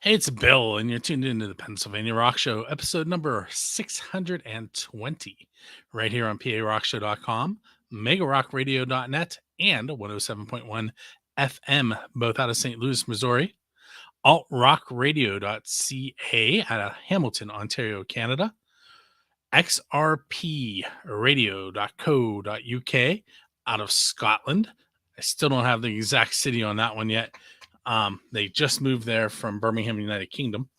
Hey, it's Bill, and you're tuned into the Pennsylvania Rock Show, episode number 620, right here on PARockShow.com, MegaRockRadio.net, and 107.1 FM, both out of St. Louis, Missouri, AltRockRadio.ca out of Hamilton, Ontario, Canada, XRPRadio.co.uk out of Scotland. I still don't have the exact city on that one yet. They just moved there from Birmingham, United Kingdom.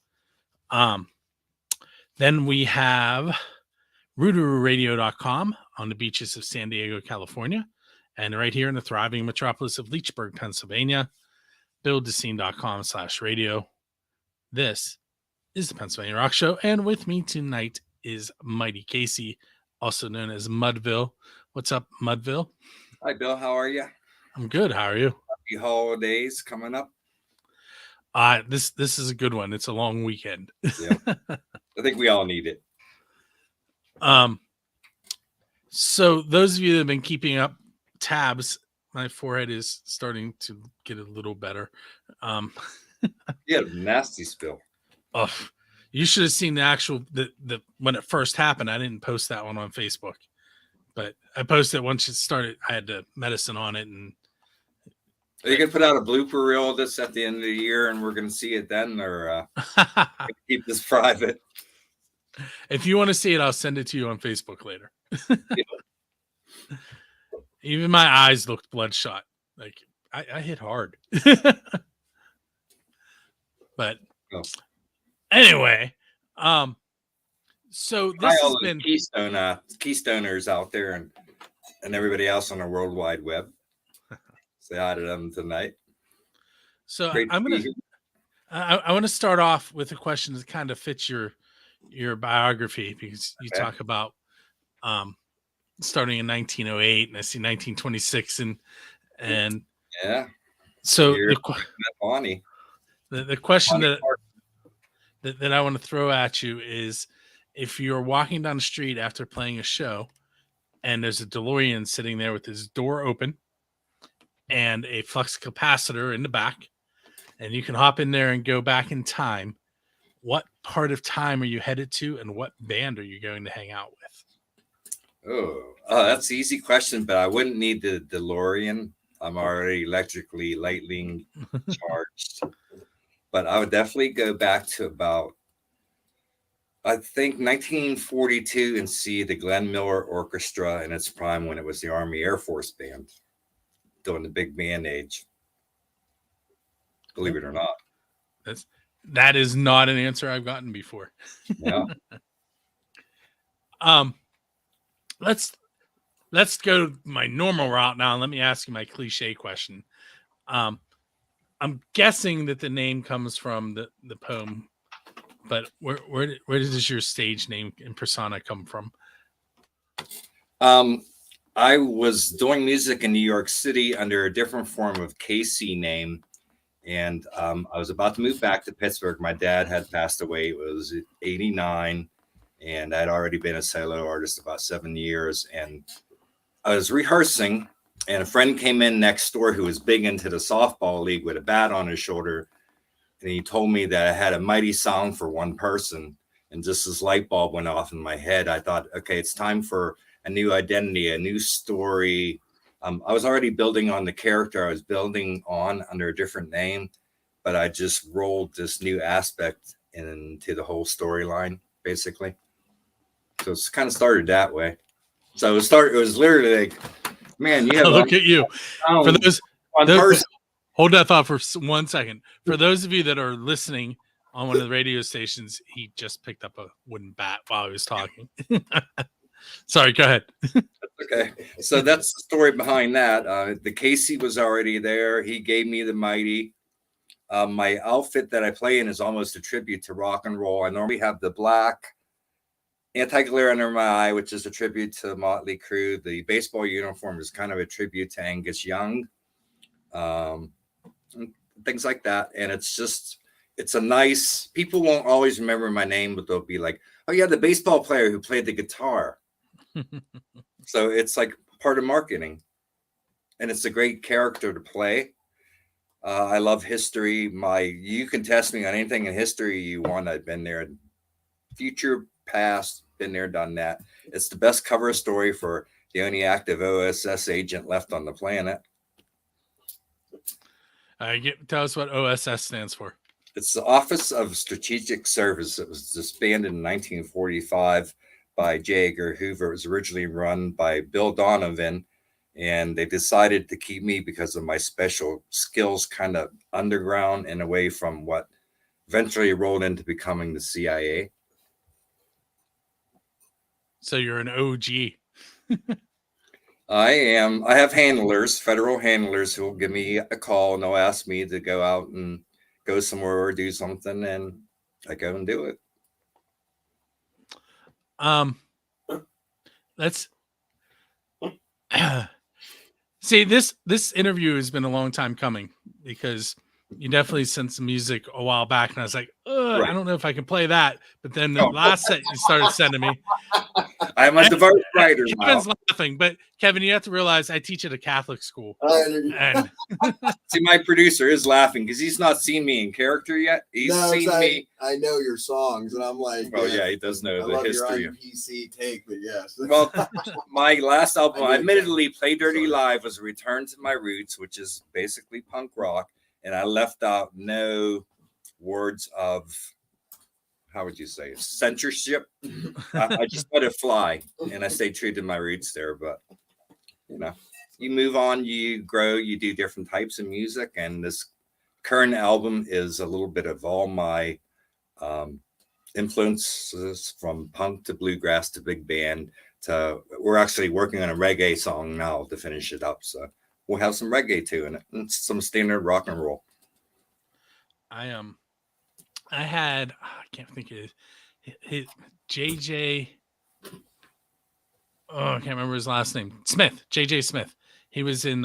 Then we have RooterooRadio.com on the beaches of San Diego, California, and right here in the thriving metropolis of Leechburg, Pennsylvania, BillDescene.com/radio. This is the Pennsylvania Rock Show, and with me tonight is Mighty Casey, also known as Mudville. What's up, Mudville? Hi, Bill. How are you? I'm good. How are you? Happy holidays coming up. This is a good one. It's a long weekend. Yeah, I think we all need it. So those of you that have been keeping up tabs, my forehead is starting to get a little better. Yeah, nasty spill. Oh, you should have seen the actual the when it first happened. I didn't post that one on Facebook, but I posted it once it started. I had the medicine on it, and you can put out a blooper reel of this at the end of the year, and we're going to see it then, or keep this private. If you want to see it, I'll send it to you on Facebook later. Yeah. Even my eyes looked bloodshot. Like I hit hard. But anyway, so this has been Keystoners out there and everybody else on the World Wide Web. Say hi to them tonight. So I want to start off with a question that kind of fits your biography, because you talk about starting in 1908, and I see 1926, and yeah. So the question that I want to throw at you is, if you're walking down the street after playing a show, and there's a DeLorean sitting there with his door open and a flux capacitor in the back, and you can hop in there and go back in time, what part of time are you headed to, and what band are you going to hang out with? Oh, that's an easy question, but I wouldn't need the DeLorean. I'm already electrically lightning charged. But I would definitely go back to about, I think, 1942 and see the Glenn Miller Orchestra in its prime, when it was the Army Air Force Band during the big band age. Believe it or not. That is not an answer I've gotten before. Yeah. Let's go my normal route now. Let me ask you my cliche question. I'm guessing that the name comes from the poem, but where does your stage name and persona come from? I was doing music in New York City under a different form of Casey name, and I was about to move back to Pittsburgh. My dad had passed away. It was 89, and I'd already been a solo artist about 7 years, and I was rehearsing, and a friend came in next door who was big into the softball league with a bat on his shoulder. And he told me that I had a mighty song for one person. And just this light bulb went off in my head. I thought, okay, it's time for a new identity, a new story. I was already building on the character I was building on under a different name, but I just rolled this new aspect into the whole storyline, basically. So it's kind of started that way. So it was literally like, man, you have look at you. For those hold that thought for 1 second. For those of you that are listening on one of the radio stations, he just picked up a wooden bat while he was talking. Sorry, go ahead. Okay. So that's the story behind that. The Casey was already there. He gave me the mighty. My outfit that I play in is almost a tribute to rock and roll. I normally have the black anti-glare under my eye, which is a tribute to Motley Crue. The baseball uniform is kind of a tribute to Angus Young. Things like that. And it's a nice, people won't always remember my name, but they'll be like, oh yeah, the baseball player who played the guitar. So it's like part of marketing, and it's a great character to play. I love history. You can test me on anything in history you want. I've been there, future, past, been there, done that. It's the best cover story for the only active OSS agent left on the planet. Tell us what OSS stands for. It's the Office of Strategic Service. It was disbanded in 1945 by J. Edgar Hoover. It was originally run by Bill Donovan, and they decided to keep me because of my special skills, kind of underground and away from what eventually rolled into becoming the CIA. So you're an OG. I am. I have handlers, federal handlers, who will give me a call and they'll ask me to go out and go somewhere or do something, and I go and do it. Let's see, this interview has been a long time coming, because you definitely sent some music a while back, and I was like, right. I don't know if I can play that. But then the last set you started sending me, I'm a diverse writer. Kevin's laughing, but Kevin, you have to realize I teach at a Catholic school. And see, my producer is laughing because he's not seen me in character yet. He's seen me. I know your songs, and I'm like, oh yeah, he does know the history. Your PC take, but yes. Well, my last album, I admittedly, Play Dirty Live, was a return to my roots, which is basically punk rock, and I left out no words of, how would you say it, censorship. I just let it fly, and I stay true to my roots there. But you know, you move on, you grow, you do different types of music, and this current album is a little bit of all my influences, from punk to bluegrass to big band to, we're actually working on a reggae song now to finish it up, so we'll have some reggae too in it, and some standard rock and roll. I had, I can't think of his JJ. Oh, I can't remember his last name. Smith, JJ Smith. He was in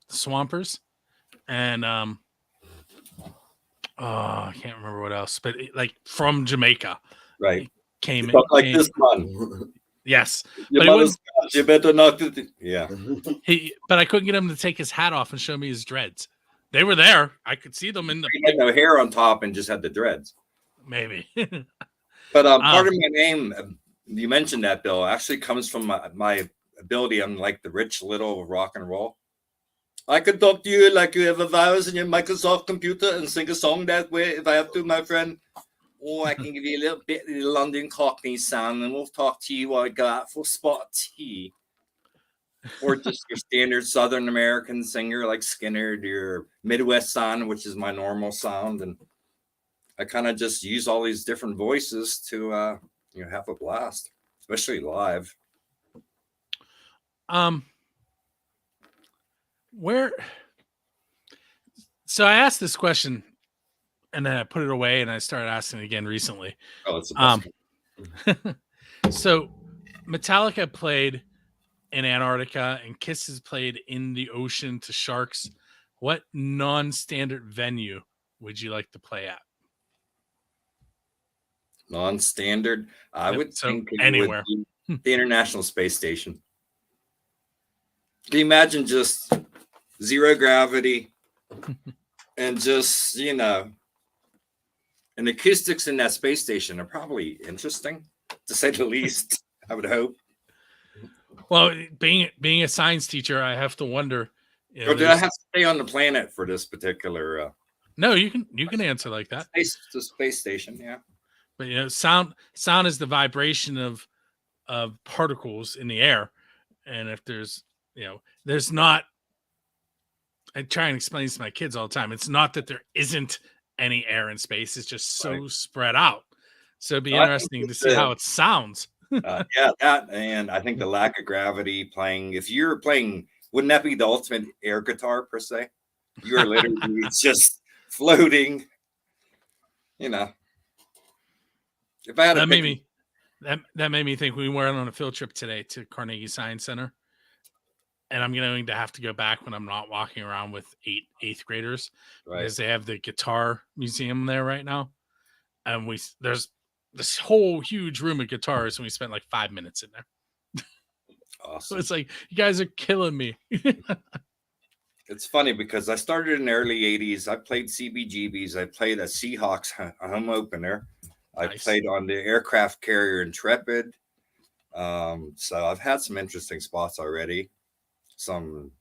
Swampers, and oh, I can't remember what else, but like from Jamaica, right? Came in like this one. Yes, but you better not. Yeah. But I couldn't get him to take his hat off and show me his dreads. They were there. I could see them in the. He had no hair on top and just had the dreads. Maybe. But part of my name, you mentioned that, Bill, actually comes from my ability. I'm like the Rich Little of rock and roll. I could talk to you like you have a virus in your Microsoft computer and sing a song that way if I have to, my friend. Or I can give you a little bit of the London Cockney sound, and we'll talk to you while I go out for a spot of tea. Or just your standard Southern American singer like Skinner, your Midwest sound, which is my normal sound. And I kind of just use all these different voices to have a blast, especially live. So I asked this question, and then I put it away, and I started asking it again recently. Oh, it's the best. So Metallica played in Antarctica, and Kiss has played in the ocean to sharks. What non-standard venue would you like to play at? Non-standard, I would think anywhere. Would be the International Space Station. Can you imagine just zero gravity and just, and the acoustics in that space station are probably interesting, to say the least, I would hope. Well, being a science teacher, I have to wonder. Or do I have to stay on the planet for this particular? No, you can answer like that. The space station, yeah. But sound is the vibration of particles in the air, and if there's there's not. I try and explain this to my kids all the time. It's not that there isn't any air in space; it's just so spread out. So it'd be interesting to see how it sounds. Yeah, that, and I think the lack of gravity playing. If you're playing, wouldn't that be the ultimate air guitar per se? You're literally just floating. If I had that made me think. We went on a field trip today to Carnegie Science Center, and I'm going to have to go back when I'm not walking around with eighth graders, because they have the guitar museum there right now, and there's this whole huge room of guitars, and we spent like 5 minutes in there. Awesome. So it's like, you guys are killing me. It's funny because I started in the early 80s. I played CBGBs. I played a Seahawks home opener. I Nice. played on the aircraft carrier Intrepid. So I've had some interesting spots already. Some,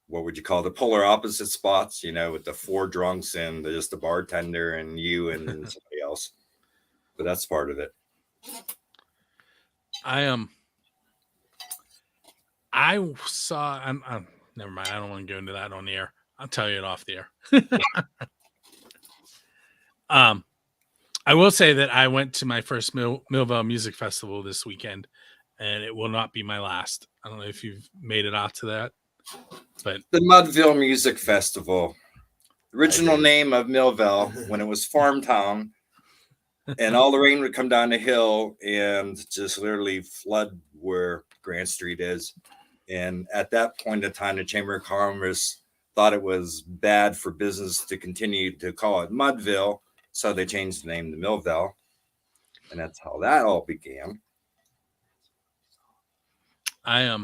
what would you call the polar opposite spots, with the 4 drunks and just the bartender and you and somebody else. But that's part of it. I saw. Never mind. I don't want to go into that on the air. I'll tell you it off the air. I will say that I went to my first Millvale Music Festival this weekend, and it will not be my last. I don't know if you've made it out to that, but The Mudville Music Festival, original name of Millvale when it was Farm Town, and all the rain would come down the hill and just literally flood where Grant Street is. And at that point in time, the Chamber of Commerce thought it was bad for business to continue to call it Mudville. So they changed the name to Millvale. And that's how that all began. I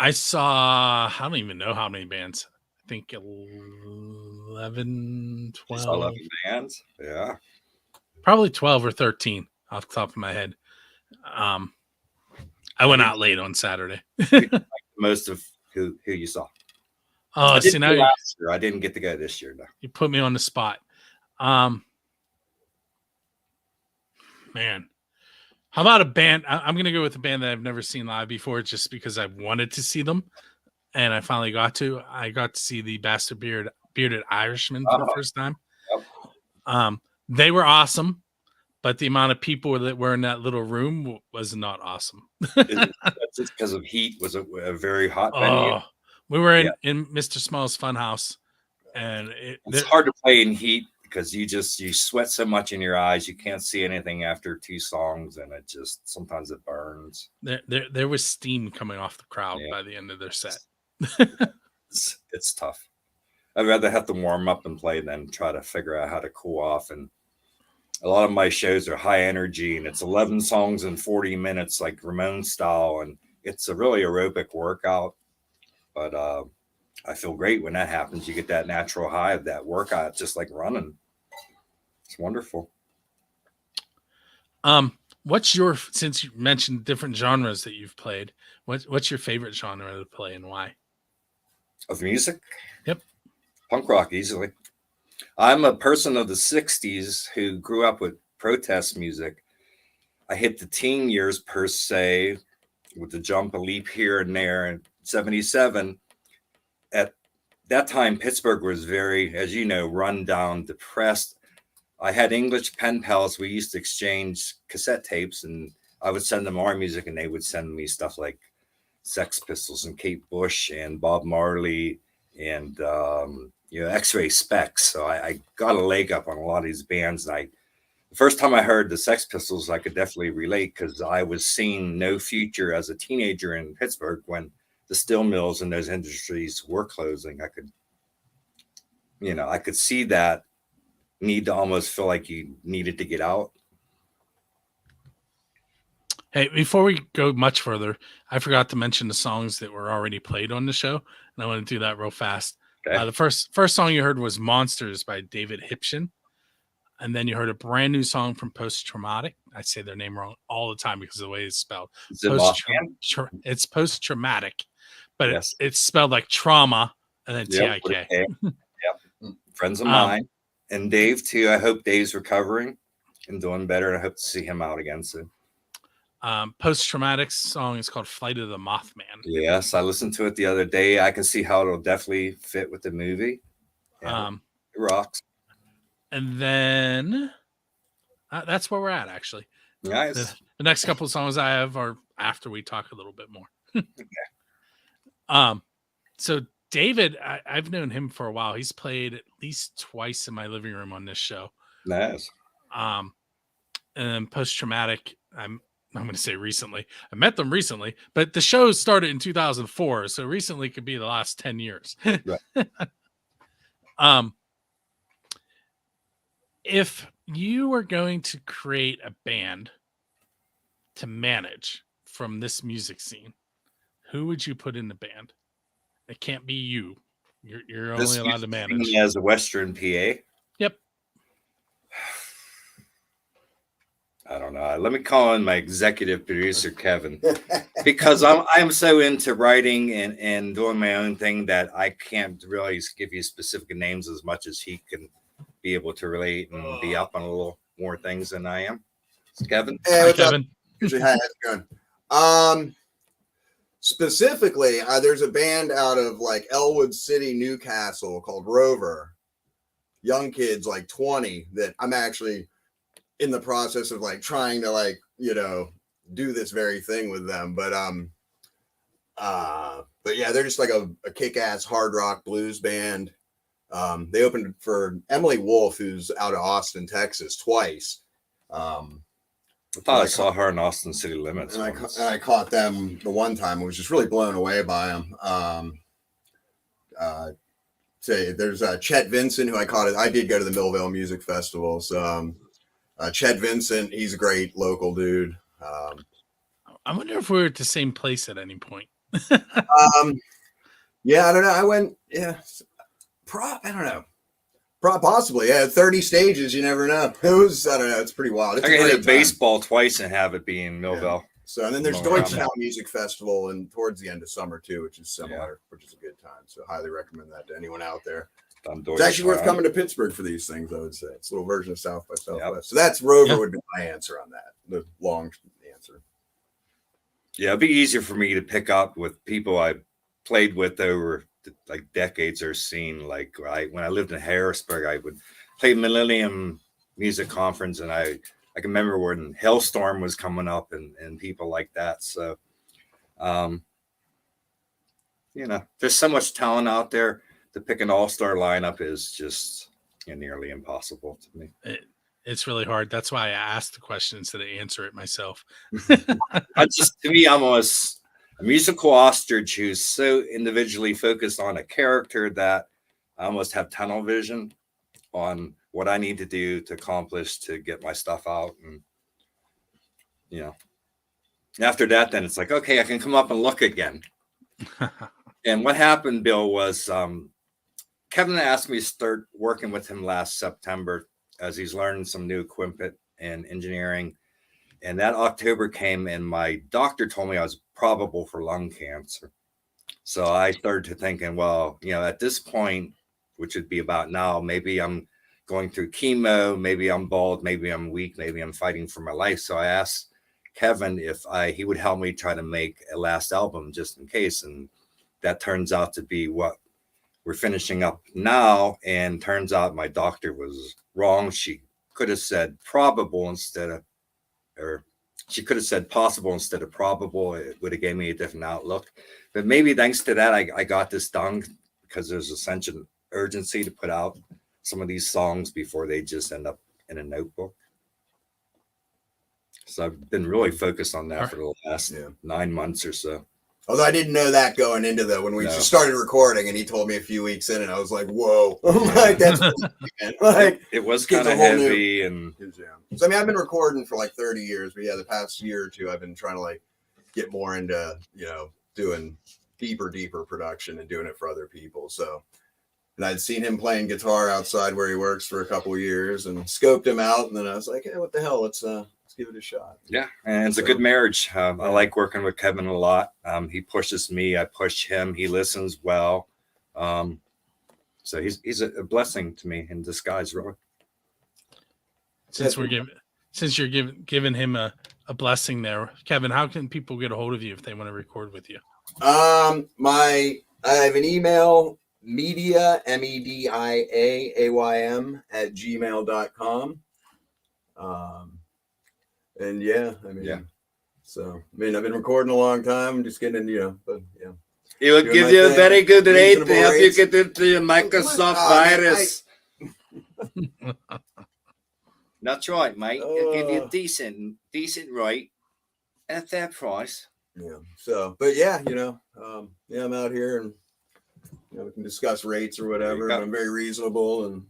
saw, I don't even know how many bands. I think 11, 12. 11 bands. Yeah. Probably 12 or 13 off the top of my head. I went out late on Saturday. Most of who you saw. Oh, see, now last year. I didn't get to go this year, though. You put me on the spot. Man, how about a band? I'm going to go with a band that I've never seen live before, just because I wanted to see them, and I finally got to. I got to see the Bastard Bearded Irishman for the first time. Yep. They were awesome, but the amount of people that were in that little room was not awesome. That's just because of heat. Was it a very hot venue? We were in Mr. Small's Funhouse, and it's hard to play in heat because you sweat so much in your eyes, you can't see anything after 2 songs, and it just sometimes it burns. There was steam coming off the crowd by the end of their set. It's tough. I'd rather have to warm up and play than try to figure out how to cool off. And a lot of my shows are high energy, and it's 11 songs in 40 minutes, like Ramon style, and it's a really aerobic workout. But I feel great when that happens. You get that natural high of that workout, just like running. It's wonderful. Since you mentioned different genres that you've played, what's your favorite genre to play and why? Of music? Yep. Punk rock, easily. I'm a person of the 60s who grew up with protest music. I hit the teen years, per se, with the jump, a leap here and there. In 77, at that time, Pittsburgh was very, as you know, run down, depressed. I had English pen pals. We used to exchange cassette tapes, and I would send them our music, and they would send me stuff like Sex Pistols and Kate Bush and Bob Marley and X-Ray Specs. So I got a leg up on a lot of these bands. And the first time I heard the Sex Pistols, I could definitely relate because I was seeing no future as a teenager in Pittsburgh when the steel mills and those industries were closing. I could see that need to almost feel like you needed to get out. Hey, before we go much further, I forgot to mention the songs that were already played on the show, and I want to do that real fast. Okay. The first song you heard was Monsters by David Hipshin, and then you heard a brand new song from Post Traumatic. I say their name wrong all the time because of the way it's spelled. It's Post Traumatic, but yes. it's spelled like trauma and then T-I-K. Yep. Friends of mine. And Dave, too. I hope Dave's recovering and doing better, and I hope to see him out again soon. Post Traumatic's song is called Flight of the Mothman. Yes, I listened to it the other day. I can see how it'll definitely fit with the movie. Yeah, it rocks. And then that's where we're at, actually. Nice. The next couple of songs I have are after we talk a little bit more. Okay. So David, I've known him for a while. He's played at least twice in my living room on this show. Nice. And then Post Traumatic, I'm going to say recently. I met them recently, but the show started in 2004, so recently could be the last 10 years. Right. If you were going to create a band to manage from this music scene, who would you put in the band? It can't be you. You're This only allowed to manage. as a Western PA. Yep. I don't know. Let me call in my executive producer, Kevin, because I'm so into writing and doing my own thing that I can't really give you specific names as much as he can be able to relate and be up on a little more things than I am. It's Kevin. Hey, Hi, what's up? Kevin. Hi, how's it going? Specifically, there's a band out of like Elwood City, Newcastle called Rover. Young kids, like 20, that I'm actually in the process of like trying to like, do this very thing with them. But yeah, they're just like a kick-ass hard rock blues band. They opened for Emily Wolf, who's out of Austin, Texas, twice. I thought I saw her in Austin City Limits. And I caught them the one time. I was just really blown away by them. There's Chet Vincent, who I caught it. I did go to the Millvale Music Festival. So Chet Vincent, he's a great local dude. I wonder if we're at the same place at any point. Yeah, I don't know. I went, yeah, I don't know. Possibly, yeah. 30 stages, you never know. It was, I don't know. It's pretty wild. It's I can great hit a time. baseball twice and have it be in Millville. Yeah. So, and then there's Well, Deutschtown Music Festival and towards the end of summer too, which is similar, which is a good time. So, highly recommend that to anyone out there. It's actually worth coming to Pittsburgh for these things, I would say. It's a little version of South by Southwest. Yep. So that's Rover would be my answer on that. The long answer. Yeah, it'd be easier for me to pick up with people I played with over like decades or seen. Like when I lived in Harrisburg, I would play Millennium Music Conference, and I can remember when Hailstorm was coming up and people like that. So, there's so much talent out there. To pick an all-star lineup is just nearly impossible to me. It's really hard. That's why I asked the question instead of answer it myself. To me, I'm almost a musical ostrich who's so individually focused on a character that I almost have tunnel vision on what I need to do to accomplish to get my stuff out. And, after that, then it's like, okay, I can come up and look again. And what happened, Bill, was Kevin asked me to start working with him last September as he's learning some new equipment and engineering. And that October came and my doctor told me I was probable for lung cancer. So I started to thinking, well, at this point, which would be about now, maybe I'm going through chemo, maybe I'm bald, maybe I'm weak, maybe I'm fighting for my life. So I asked Kevin if he would help me try to make a last album just in case. And that turns out to be what we're finishing up now. And turns out my doctor was wrong. She could have said probable instead of, or she could have said possible instead of probable. It would have gave me a different outlook. But maybe thanks to that, I got this done because there's a sense of urgency to put out some of these songs before they just end up in a notebook. So I've been really focused on that for the last 9 months or so. Although I didn't know that going into when we just started recording, and he told me a few weeks in, and I was like, "Whoa!" Like that's like it was kind of heavy, and so I've been recording for like 30 years, but the past year or two, I've been trying to like get more into doing deeper production and doing it for other people. So, and I'd seen him playing guitar outside where he works for a couple of years, and scoped him out, and then I was like, "Hey, what the hell? Let's give it a shot." Yeah, and it's a good marriage. I like working with Kevin a lot. He pushes me, I push him. He listens well. So he's a blessing to me in disguise, really. Since you're giving him a blessing there, Kevin, how can people get a hold of you if they want to record with you? I have an email, media, MEDIAAYM @gmail.com. And so I've been recording a long time. I'm just getting, but it would give you a very good rate to help you get into the Microsoft virus. That's right, mate. It'll give you a decent rate at that price. Yeah. So, but I'm out here, and we can discuss rates or whatever. And I'm very reasonable, and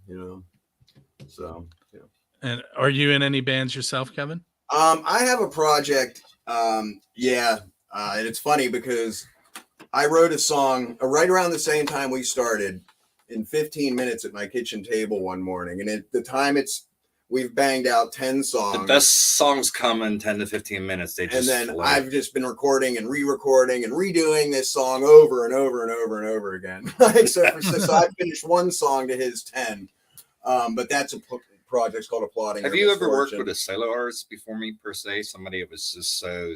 so yeah. And are you in any bands yourself, Kevin? I have a project. And it's funny because I wrote a song right around the same time we started in 15 minutes at my kitchen table one morning. And at the time we've banged out 10 songs. The best songs come in 10 to 15 minutes. They just and then flow. I've just been recording and re-recording and redoing this song over and over and over and over again. Except for so I finished one song to his 10. But that's a project called Applauding. Have you ever worked with a solo artist before me, per se? Somebody that was just so...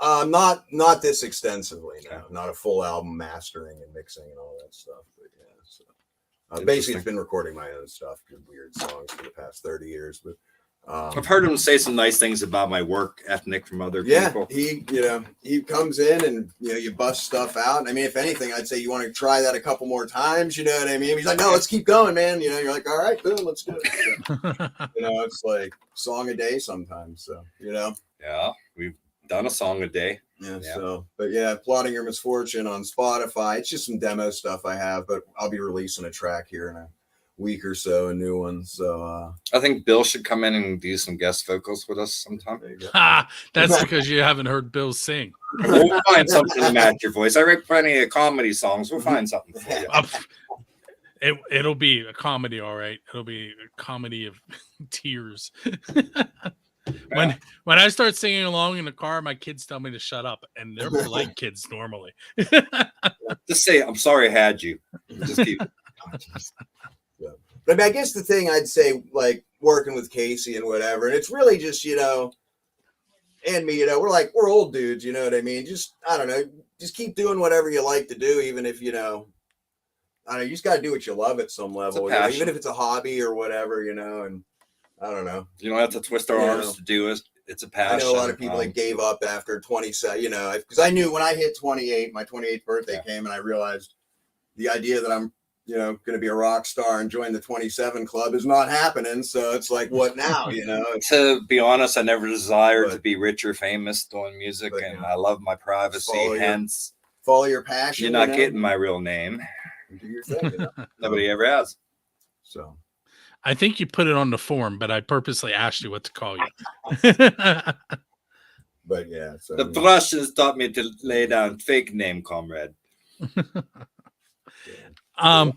Not this extensively, no. Not a full album mastering and mixing and all that stuff. But yeah, so basically it's been recording my own stuff, weird songs for the past 30 years. But I've heard him say some nice things about my work ethic from other people. He comes in and you bust stuff out. I mean, if anything, I'd say you want to try that a couple more times. You know what I mean? He's like, no, let's keep going, man. You're like, all right, boom, let's do it. So, it's like song a day sometimes. So Yeah, we've done a song a day. Yeah. So, but yeah, Plotting Your Misfortune on Spotify. It's just some demo stuff I have, but I'll be releasing a track here in a week or so, a new one. So I think Bill should come in and do some guest vocals with us sometime. That's because you haven't heard Bill sing. We'll find something to match your voice. I write plenty of comedy songs. We'll find something for you. It'll be a comedy, all right. It'll be a comedy of tears. When I start singing along in the car, my kids tell me to shut up, and they're polite kids normally. Just say, I'm sorry I had you. Just keep it. But I mean, I guess the thing I'd say, like working with Casey and whatever, and it's really just, and me, we're old dudes, you know what I mean? Just, I don't know, just keep doing whatever you like to do, even if, I don't know, you just got to do what you love at some level, even if it's a hobby or whatever, and I don't know. You don't have to twist our arms to do it. It's a passion. I know a lot of people that gave up after 27, because I knew when I hit 28, my 28th birthday came, and I realized the idea that I'm, going to be a rock star and join the 27 club is not happening. So it's like, what now? To be honest, I never desired to be rich or famous doing music, and I love my privacy. Hence, follow your passion. You're not getting my real name. Do your thing. Nobody ever has. So. I think you put it on the form, but I purposely asked you what to call you. But yeah. So, the Prussians taught me to lay down fake name, comrade. I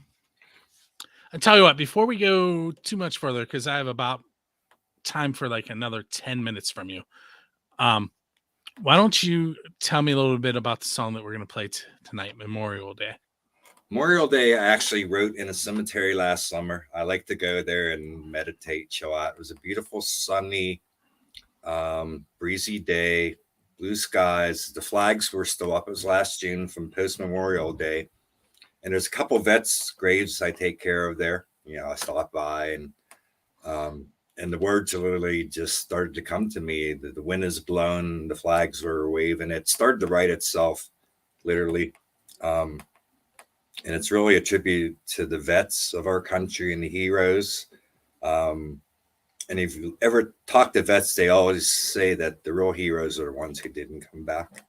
tell you what, before we go too much further, because I have about time for like another 10 minutes from you. Why don't you tell me a little bit about the song that we're going to play tonight, Memorial Day? Memorial Day, I actually wrote in a cemetery last summer. I like to go there and meditate, chill out. It was a beautiful, sunny, breezy day, blue skies. The flags were still up. It was last June from post-Memorial Day. And there's a couple vets' graves I take care of there. I stopped by and the words literally just started to come to me. The wind is blown, the flags were waving. It started to write itself, literally. And it's really a tribute to the vets of our country and the heroes. And if you ever talk to vets, they always say that the real heroes are the ones who didn't come back.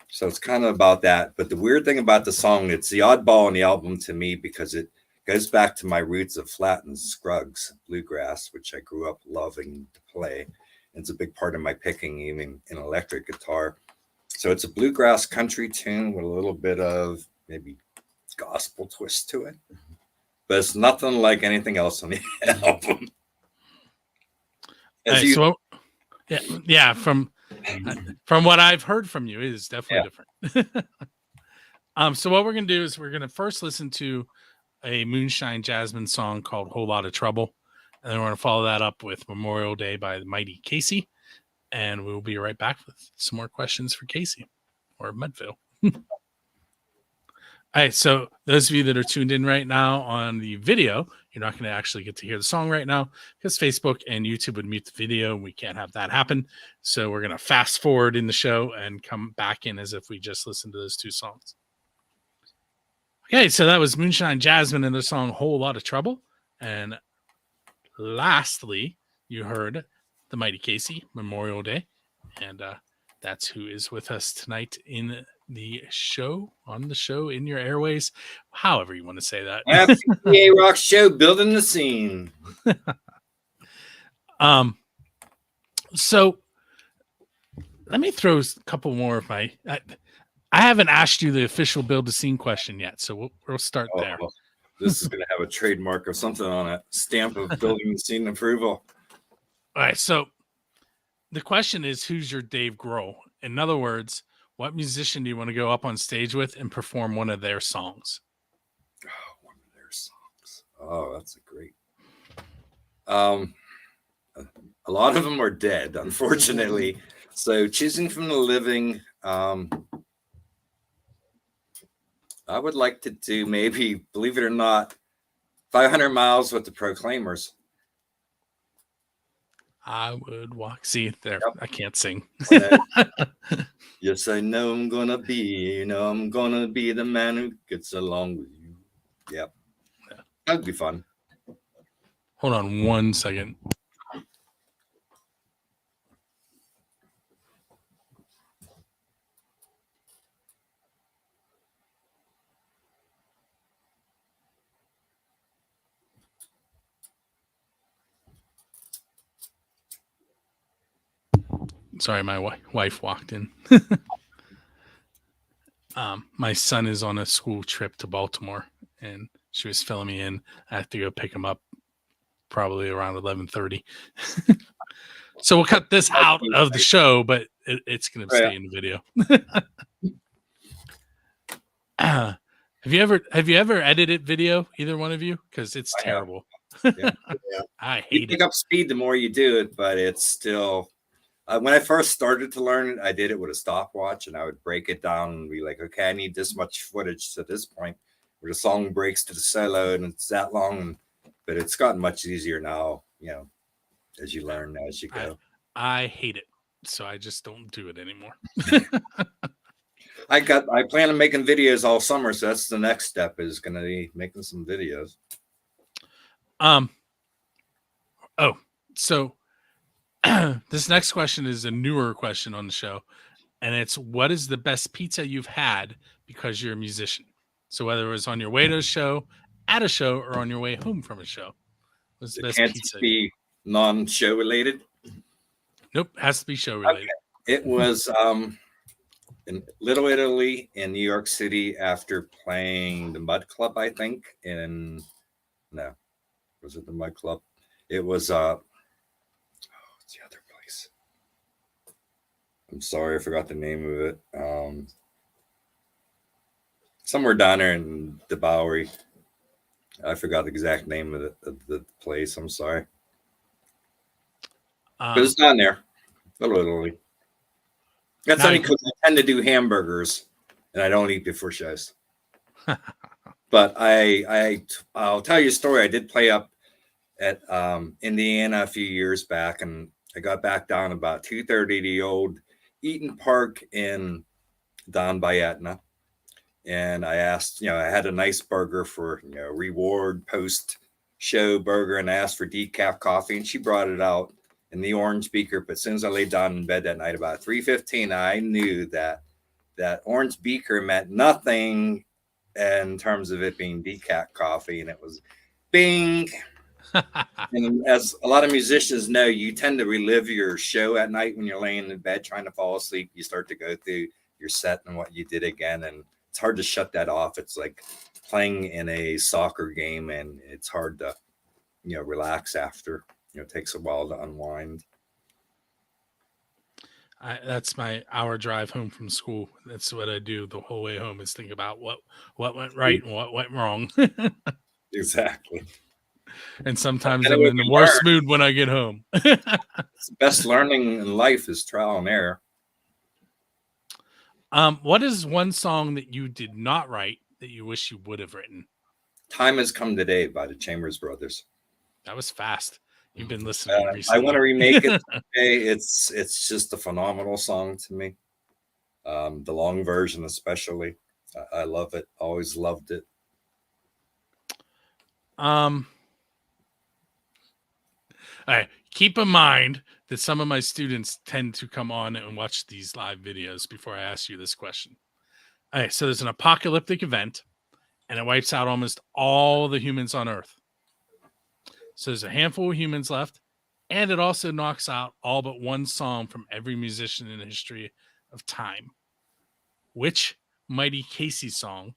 So it's kind of about that. But the weird thing about the song, it's the oddball in the album to me because it goes back to my roots of Flat and Scruggs bluegrass, which I grew up loving to play. And it's a big part of my picking, even in electric guitar. So it's a bluegrass country tune with a little bit of maybe gospel twist to it, but it's nothing like anything else on the album. From what I've heard from you, it is definitely different. So what we're gonna do is we're gonna first listen to a Moonshine Jasmine song called "Whole Lot of Trouble," and then we're gonna follow that up with "Memorial Day" by the Mighty Casey, and we'll be right back with some more questions for Casey or Medville. All right, so those of you that are tuned in right now on the video, you're not going to actually get to hear the song right now because Facebook and YouTube would mute the video, and we can't have that happen. So we're going to fast forward in the show and come back in as if we just listened to those two songs. Okay, so that was Moonshine Jasmine and the song "Whole Lot of Trouble." And lastly, you heard the Mighty Casey, "Memorial Day." And that's who is with us tonight in the show, on the show, in your airways, however you want to say that. Happy Rock Show, building the scene. So let me throw a couple more of my I haven't asked you the official build a scene question yet, so we'll start Oh, there. this is going to have a trademark or something on it. Stamp of building the scene approval. All right, so the question is, who's your Dave Grohl? In other words, what musician do you want to go up on stage with and perform one of their songs? Oh, one of their songs. Oh, that's a great. A lot of them are dead, unfortunately. So choosing from the living, I would like to do maybe, believe it or not, 500 Miles with the Proclaimers. I would walk. See there, Yep. I can't sing. Yes, I know I'm gonna be, I'm gonna be the man who gets along with you. Yep. Yeah. That'd be fun. Hold on 1 second. Sorry, my wife walked in. My son is on a school trip to Baltimore, and she was filling me in. I have to go pick him up probably around 11:30. So we'll cut this out of the show, but it's going to stay in the video. Have you ever edited video, either one of you? Because it's terrible. Yeah. I You hate pick it. up speed the more you do it, but it's still. When I first started to learn it, I did it with a stopwatch, and I would break it down and be like, okay, I need this much footage to this point where the song breaks to the solo, and it's that long. But it's gotten much easier now, as you learn, as you go. I hate it, so I just don't do it anymore. I plan on making videos all summer, so that's the next step, is going to be making some videos. So this next question is a newer question on the show, and it's, what is the best pizza you've had because you're a musician? So whether it was on your way to a show, at a show, or on your way home from a show, what's the best Can't pizza? Be non-show related. Nope, has to be show related. Okay. It was in Little Italy in New York City after playing the Mud Club, I think. Was it the Mud Club? It was what's the other place? I'm sorry, I forgot the name of it. Somewhere down there in the Bowery. I forgot the exact name of the place. I'm sorry. But it's down there. Little Italy. That's only because I tend to do hamburgers and I don't eat before shows. But I'll tell you a story. I did play up at Indiana a few years back, and I got back down about 2:30 to the old Eaton Park down by Etna. And I asked, I had a nice burger for, reward post show burger, and I asked for decaf coffee, and she brought it out in the orange beaker. But as soon as I laid down in bed that night about 3:15, I knew that orange beaker meant nothing in terms of it being decaf coffee, and it was bing. And as a lot of musicians know, you tend to relive your show at night when you're laying in bed trying to fall asleep. You start to go through your set and what you did again, and it's hard to shut that off. It's like playing in a soccer game, and it's hard to relax after. It takes a while to unwind. That's my hour drive home from school. That's what I do the whole way home, is think about what went right and what went wrong. Exactly. And sometimes I'm in the worst mood when I get home. It's the best learning in life is trial and error. What is one song that you did not write that you wish you would have written? Time Has Come Today by the Chambers Brothers. That was fast. You've been listening recently. I want to remake it today. It's just a phenomenal song to me. The long version especially. I love it. Always loved it. All right. Keep in mind that some of my students tend to come on and watch these live videos before I ask you this question. All right. So there's an apocalyptic event, and it wipes out almost all the humans on Earth. So there's a handful of humans left, and it also knocks out all but one song from every musician in the history of time. which Mighty Casey song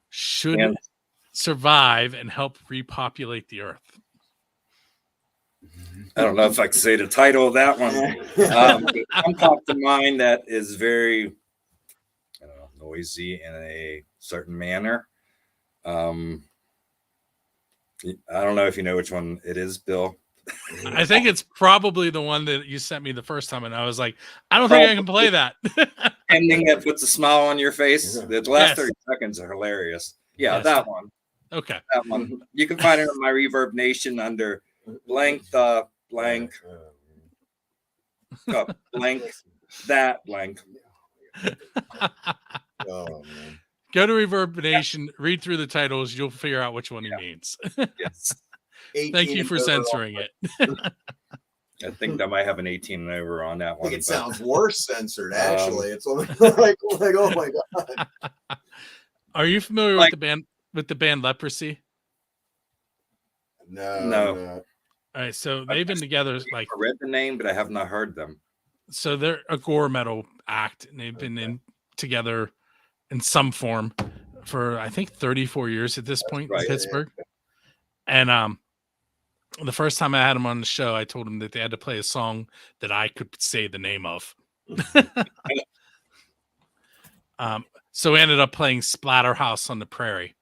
should And survive and help repopulate the earth? I don't know if I can say the title of that one. One popped to mind that is very, I don't know, noisy in a certain manner. I don't know if you know which one it is, Bill. I think it's probably the one that you sent me the first time, and I was like, I don't think I can play that. Ending that puts a smile on your face. The last Yes. 30 seconds are hilarious. Yeah, Yes. that one. Okay. That one. You can find it on my Reverb Nation under blank blank blank that blank. Oh man. Go to Reverb Nation, read through the titles, you'll figure out which one he means. Yes. Thank you for censoring it. I think I might have an 18 and over on that I one. think it but- sounds worse censored. Actually, it's like oh my god. Are you familiar Like- with the band Leprosy? No. All right, so they've been together like I read the name, but I have not heard them. so they're a gore metal act, and they've been in together in some form for I think 34 years at this point right, in yeah, Pittsburgh. And the first time I had them on the show, I told them that they had to play a song that I could say the name of. So we ended up playing Splatterhouse on the Prairie.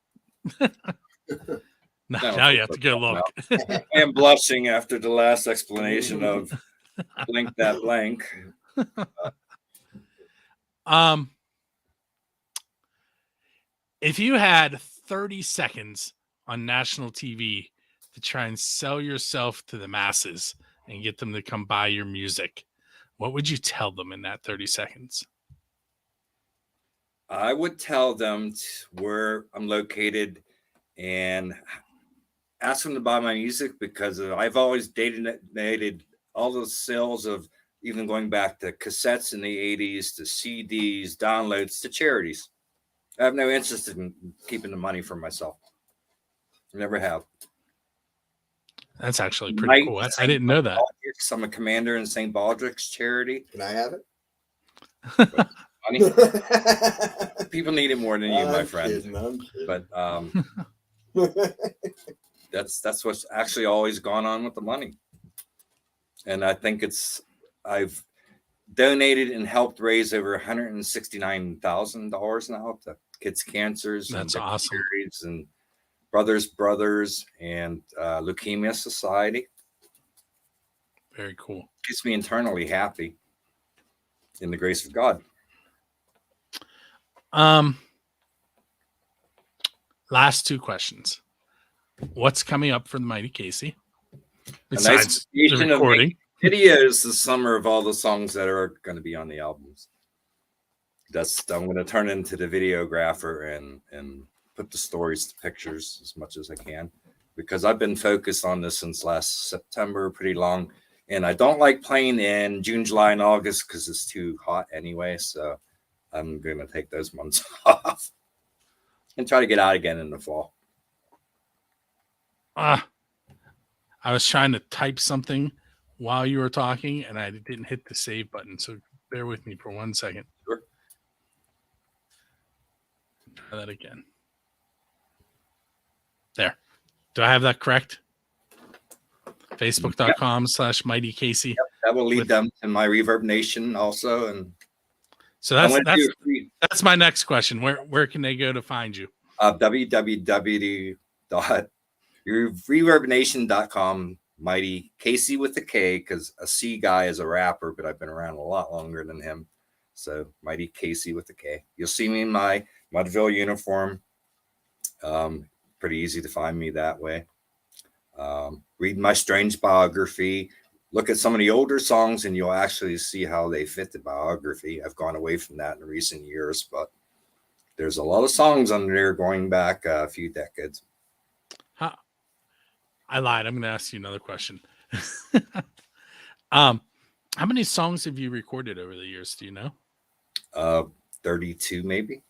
Now you have to go look. I am blushing after the last explanation of blank that blank. If you had 30 seconds on national TV to try and sell yourself to the masses and get them to come buy your music, what would you tell them in that 30 seconds? I would tell them where I'm located and ask them to buy my music because I've always dated all those sales of even going back to cassettes in the 80s to CDs, downloads to charities. I have no interest in keeping the money for myself. Never have. That's actually pretty cool. I didn't know that. I'm a commander in St. Baldrick's charity. Can I have it? Money. People need it more than you, my I'm friend. kidding, I'm kidding. But that's what's actually always gone on with the money. And I think I've donated and helped raise over $169,000 now to kids' cancers. That's and awesome. charities and Brothers and Leukemia Society. Very cool. Keeps me internally happy in the grace of God. Last two questions. What's coming up for the Mighty Casey? nice Besides the creation of recording. Videos this summer of all the songs that are going to be on the albums. I'm going to turn into the videographer and put the stories to pictures as much as I can, because I've been focused on this since last September, pretty long. And I don't like playing in June, July, and August because it's too hot anyway. So I'm going to take those months off and try to get out again in the fall. I was trying to type something while you were talking, and I didn't hit the save button. So bear with me for 1 second. Sure. Try that again. There. Do I have that correct? Facebook.com/Mighty Casey. Yep, that will lead them to my Reverb Nation also. And So that's my next question. Where can they go to find you? www.reverbnation.com. Mighty Casey with the K, because a C guy is a rapper, but I've been around a lot longer than him. So Mighty Casey with the K. You'll see me in my Mudville uniform. Pretty easy to find me that way. Read my strange biography. Look at some of the older songs, and you'll actually see how they fit the biography. I've gone away from that in recent years, but there's a lot of songs under there going back a few decades. I lied. I'm going to ask you another question. How many songs have you recorded over the years? Do you know? 32 maybe.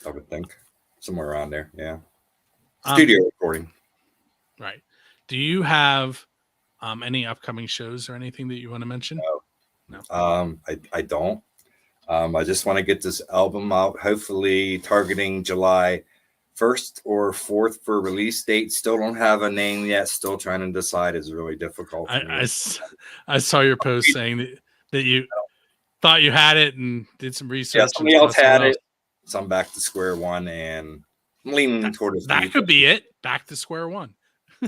I would think somewhere around there. Yeah. Studio recording. Right. Do you have any upcoming shows or anything that you want to mention? No. I don't. I just want to get this album out, hopefully targeting July 1st or 4th for release date. Still don't have a name yet. Still trying to decide. Is really difficult for me. I saw your post saying that you thought you had it and did some research. Yeah, somebody else had it. So I'm back to square one, and I'm leaning toward that could be it. Back to square one.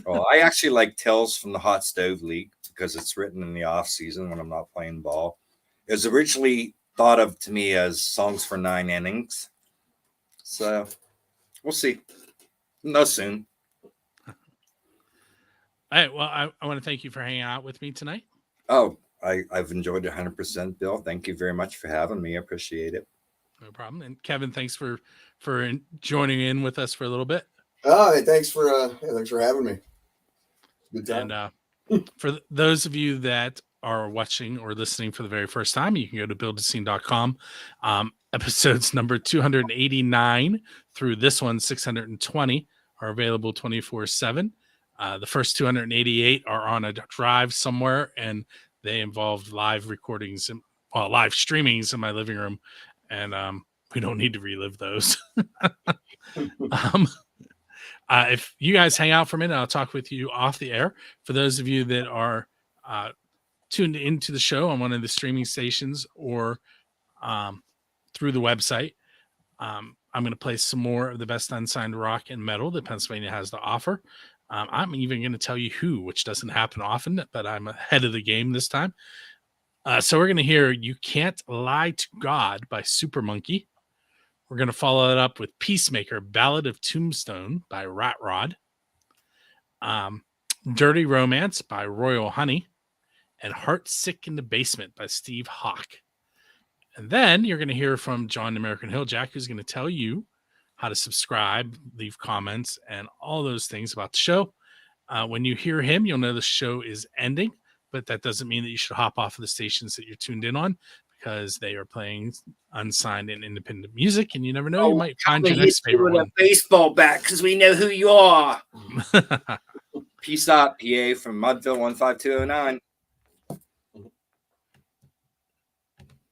Well, I actually like Tales from the Hot Stove League because it's written in the off season when I'm not playing ball. It was originally thought of to me as songs for 9 innings. So we'll see. No soon. All right. Well, I want to thank you for hanging out with me tonight. Oh, I've enjoyed it 100%, Bill. Thank you very much for having me. I appreciate it. No problem. And Kevin, thanks for joining in with us for a little bit. Oh, hey, thanks for having me. Good time. And for those of you that are watching or listening for the very first time, you can go to buildascene.com. Episodes number 289 through this one, 620, are available 24/7. The first 288 are on a drive somewhere, and they involved live recordings and live streamings in my living room. And we don't need to relive those. If you guys hang out for a minute, I'll talk with you off the air. For those of you that are tuned into the show on one of the streaming stations or through the website, I'm going to play some more of the best unsigned rock and metal that Pennsylvania has to offer. I'm even going to tell you who, which doesn't happen often, but I'm ahead of the game this time. So we're going to hear You Can't Lie to God by Super Monkey. We're going to follow it up with Peacemaker, Ballad of Tombstone by Rat Rod. Dirty Romance by Royal Honey. And Heart Sick in the Basement by Steve Hawk. And then you're going to hear from John American Hilljack, who's going to tell you how to subscribe, leave comments, and all those things about the show. When you hear him, you'll know the show is ending, but that doesn't mean that you should hop off of the stations that you're tuned in on, because they are playing unsigned and independent music, and you never know, you might find your next favorite one. A baseball bat, because we know who you are. Peace out, PA from Mudville 15209.